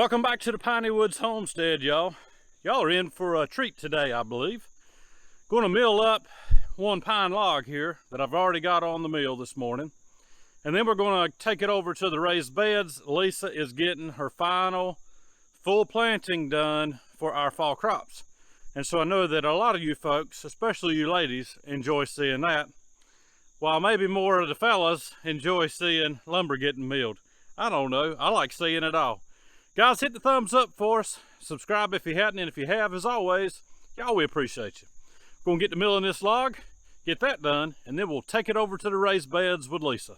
Welcome back to the Piney Woods Homestead, y'all. Y'all are in for a treat today, I believe. Going to mill up one pine log here that I've already got on the mill this morning. And then we're going to take it over to the raised beds. Lisa is getting her final full planting done for our fall crops. And so I know that a lot of you folks, especially you ladies, enjoy seeing that, while maybe more of the fellas enjoy seeing lumber getting milled. I don't know, I like seeing it all. Guys, hit the thumbs up for us. Subscribe if you hadn't, and if you have, as always, y'all, we appreciate you. We're gonna get to milling this log, get that done, and then we'll take it over to the raised beds with Lisa.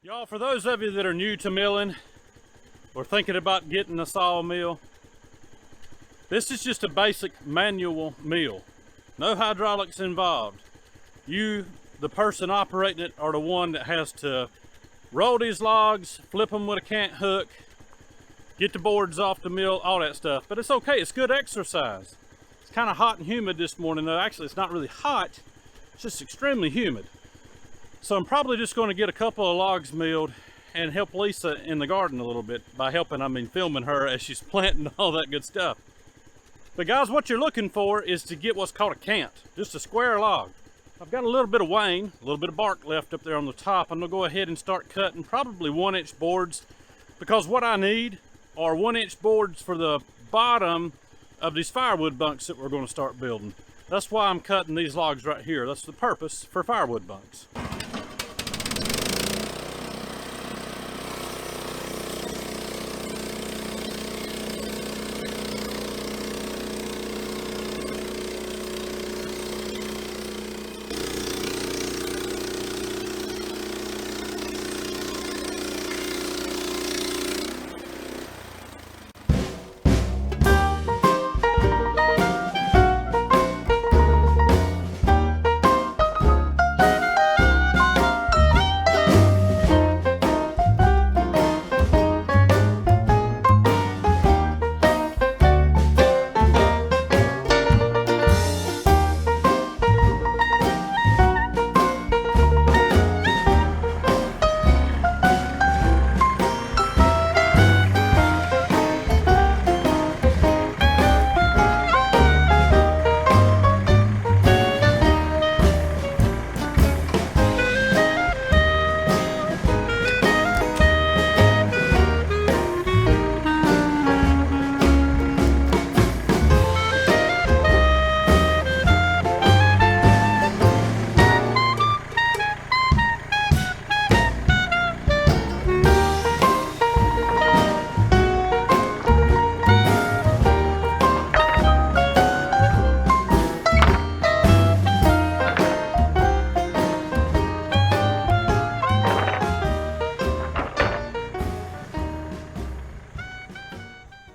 Y'all, for those of you that are new to milling or thinking about getting a sawmill, this is just a basic manual mill. No hydraulics involved. You, the person operating it, are the one that has to roll these logs, flip them with a cant hook, get the boards off the mill, all that stuff. But it's okay, it's good exercise. It's kind of hot and humid this morning, though. Actually, it's not really hot, it's just extremely humid. So I'm probably just going to get a couple of logs milled and help Lisa in the garden a little bit. By helping, I mean filming her as she's planting all that good stuff. But guys, what you're looking for is to get what's called a cant, just a square log. I've got a little bit of wane, a little bit of bark left up there on the top. I'm going to go ahead and start cutting probably 1-inch boards, because what I need are 1-inch boards for the bottom of these firewood bunks that we're going to start building. That's why I'm cutting these logs right here. That's the purpose for firewood bunks.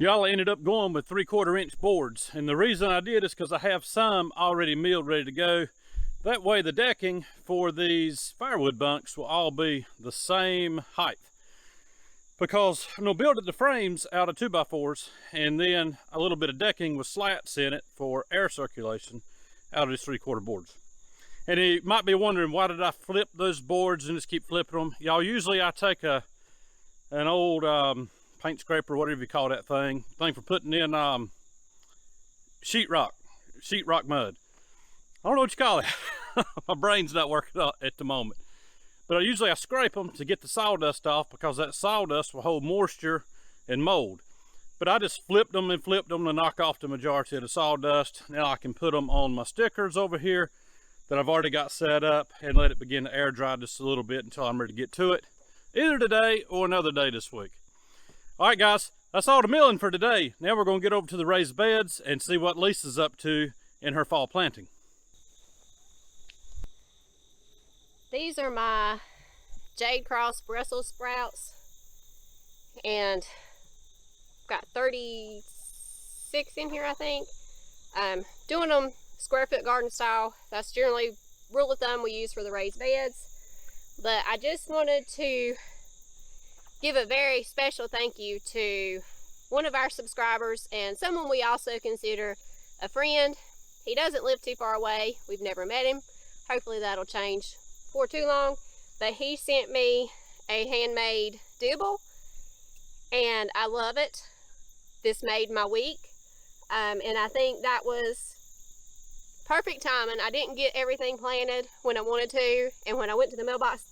Y'all, ended up going with 3/4 inch boards, and the reason I did is because I have some already milled ready to go. That way the decking for these firewood bunks will all be the same height, because I'm gonna build the frames out of 2x4s and then a little bit of decking with slats in it for air circulation out of these 3/4 boards. And you might be wondering, why did I flip those boards and just keep flipping them? Y'all, usually I take an old paint scraper, whatever you call that thing for putting in sheetrock mud. I don't know what you call it. My brain's not working at the moment. But I scrape them to get the sawdust off, because that sawdust will hold moisture and mold. But I just flipped them to knock off the majority of the sawdust. Now I can put them on my stickers over here that I've already got set up and let it begin to air dry just a little bit until I'm ready to get to it, either today or another day this week. All right, guys, that's all the milling for today. Now we're going to get over to the raised beds and see what Lisa's up to in her fall planting. These are my Jade Cross Brussels sprouts, and got 36 in here, I think. Doing them square foot garden style. That's generally rule of thumb we use for the raised beds. But I just wanted to give a very special thank you to one of our subscribers and someone we also consider a friend. He doesn't live too far away. We've never met him. Hopefully that'll change for too long. But he sent me a handmade dibble, and I love it. This made my week. And I think that was perfect timing. I didn't get everything planted when I wanted to, and when I went to the mailbox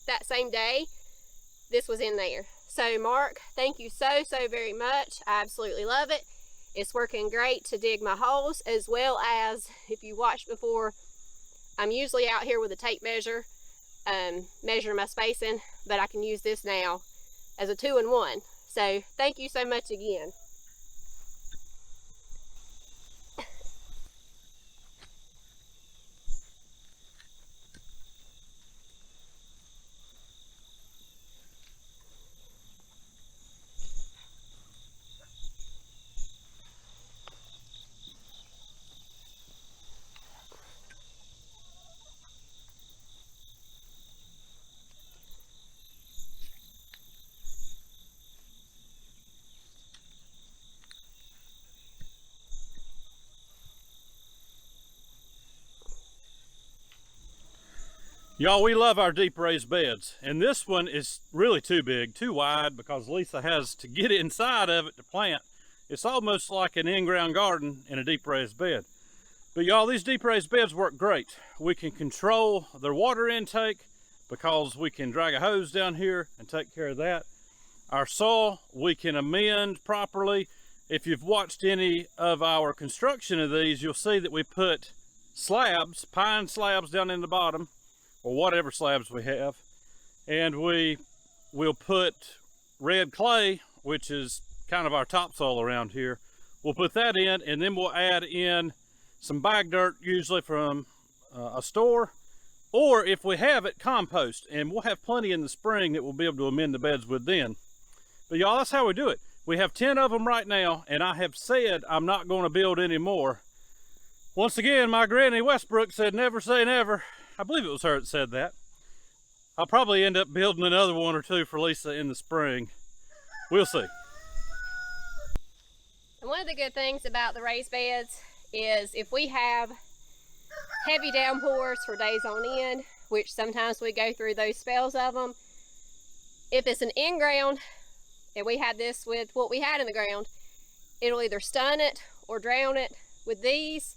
that same day, this was in there. So Mark, thank you so very much. I absolutely love it. It's working great to dig my holes, as well as, if you watched before, I'm usually out here with a tape measure measuring my spacing, but I can use this now as a 2-in-1. So thank you so much again. Y'all, we love our deep raised beds, and this one is really too big, too wide, because Lisa has to get inside of it to plant. It's almost like an in-ground garden in a deep raised bed. But y'all, these deep raised beds work great. We can control their water intake because we can drag a hose down here and take care of that. Our soil, we can amend properly. If you've watched any of our construction of these, you'll see that we put slabs, pine slabs down in the bottom, or whatever slabs we have, and we will put red clay, which is kind of our topsoil around here. We'll put that in, and then we'll add in some bag dirt, usually from a store, or if we have it, compost, and we'll have plenty in the spring that we'll be able to amend the beds with then. But y'all, that's how we do it. We have 10 of them right now, and I have said I'm not going to build any more. Once again, my Granny Westbrook said never say never. I believe it was her that said that. I'll probably end up building another one or two for Lisa in the spring. We'll see. And one of the good things about the raised beds is if we have heavy downpours for days on end, which sometimes we go through those spells of them, if it's an in-ground, and we had this with what we had in the ground, it'll either stun it or drown it. With these,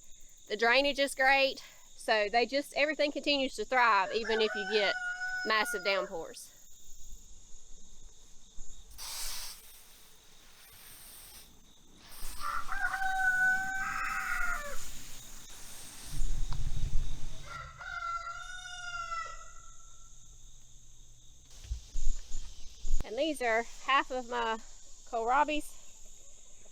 the drainage is great. So everything continues to thrive, even if you get massive downpours. And these are half of my kohlrabis.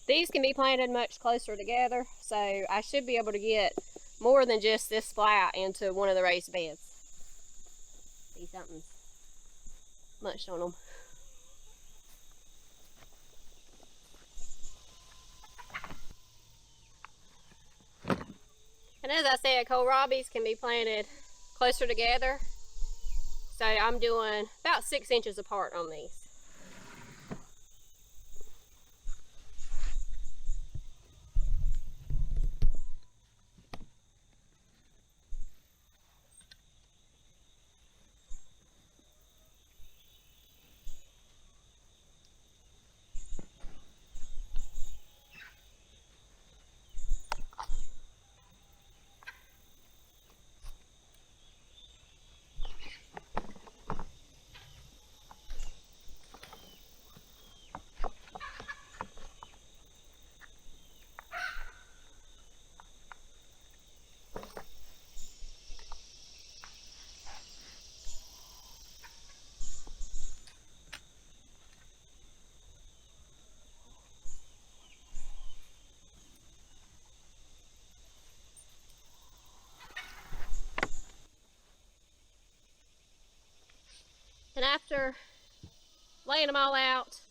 These can be planted much closer together, so I should be able to get more than just this flat into one of the raised beds. See, something's munched on them. as I said, kohlrabis can be planted closer together. So I'm doing about 6 inches apart on these. And after laying them all out,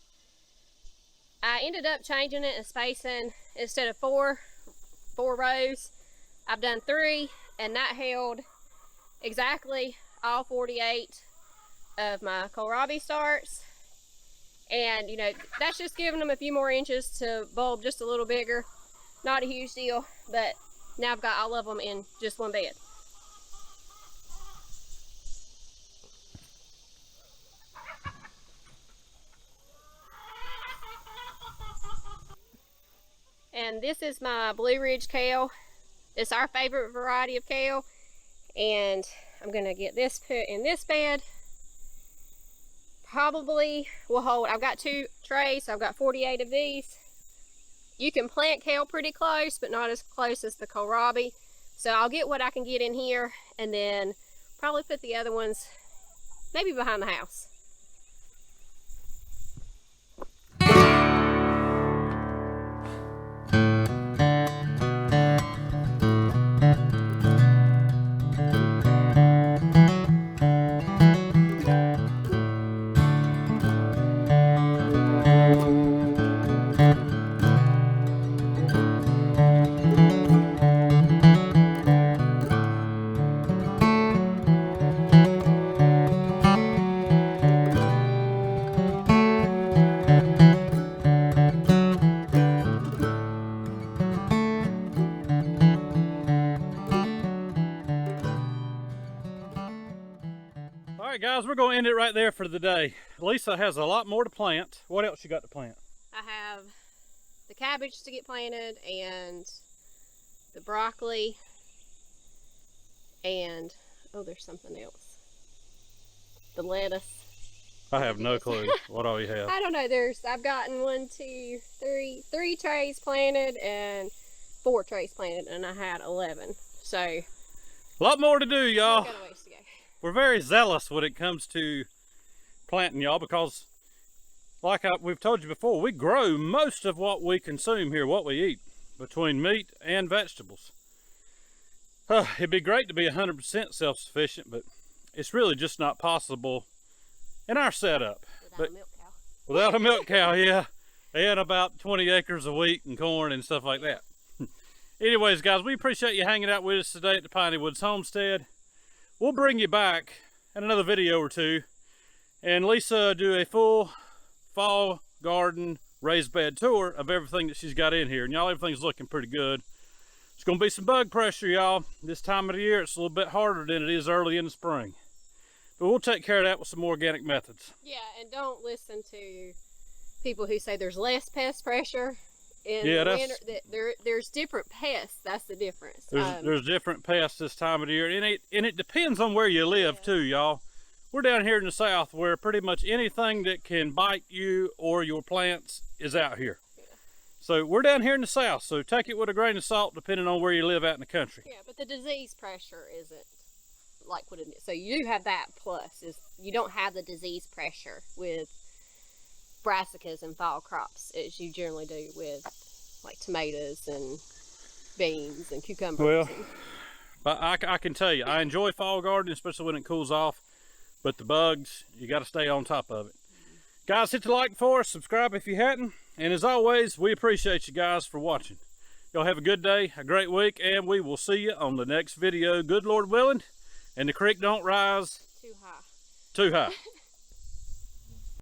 I ended up changing it and spacing. Instead of four rows, I've done 3, and that held exactly all 48 of my kohlrabi starts. And you know, that's just giving them a few more inches to bulb just a little bigger. Not a huge deal, but now I've got all of them in just one bed. And this is my Blue Ridge kale. It's our favorite variety of kale. And I'm gonna get this put in this bed. Probably will hold, I've got 2 trays, so I've got 48 of these. You can plant kale pretty close, but not as close as the kohlrabi. So I'll get what I can get in here, and then probably put the other ones maybe behind the house. All right, guys, we're going to end it right there for the day. Lisa has a lot more to plant. What else you got to plant? I have the cabbage to get planted, and the broccoli, and oh, there's something else. The lettuce. I have no clue what all you have. I don't know. I've gotten 3 trays planted and 4 trays planted, and I had 11. So a lot more to do, y'all. got a ways to go. We're very zealous when it comes to planting, y'all, because like we've told you before, we grow most of what we consume here, what we eat, between meat and vegetables. It'd be great to be 100% self-sufficient, but it's really just not possible in our setup. Without a milk cow. Without a milk cow, yeah. And about 20 acres of wheat and corn and stuff like that. Anyways, guys, we appreciate you hanging out with us today at the Piney Woods Homestead. We'll bring you back in another video or 2, and Lisa do a full fall garden raised bed tour of everything that she's got in here. And y'all, everything's looking pretty good. It's going to be some bug pressure, y'all. This time of the year, it's a little bit harder than it is early in the spring. But we'll take care of that with some more organic methods. Yeah, and don't listen to people who say there's less pest pressure. In Yeah, the winter, there's different pests. That's the difference. There's different pests this time of the year, and it depends on where you live too, y'all. We're down here in the south where pretty much anything that can bite you or your plants is out here. Yeah. So we're down here in the south, so take it with a grain of salt depending on where you live out in the country. Yeah, but the disease pressure isn't like what it is. So you do have that plus, is you don't have the disease pressure with brassicas and fall crops as you generally do with like tomatoes and beans and cucumbers. Well, but I can tell you, I enjoy fall gardening, especially when it cools off, but the bugs, you got to stay on top of it. Guys, hit the like for us, subscribe if you hadn't, and as always, we appreciate you guys for watching. Y'all have a good day, a great week, and we will see you on the next video. Good Lord willing, and the creek don't rise Too high. too high.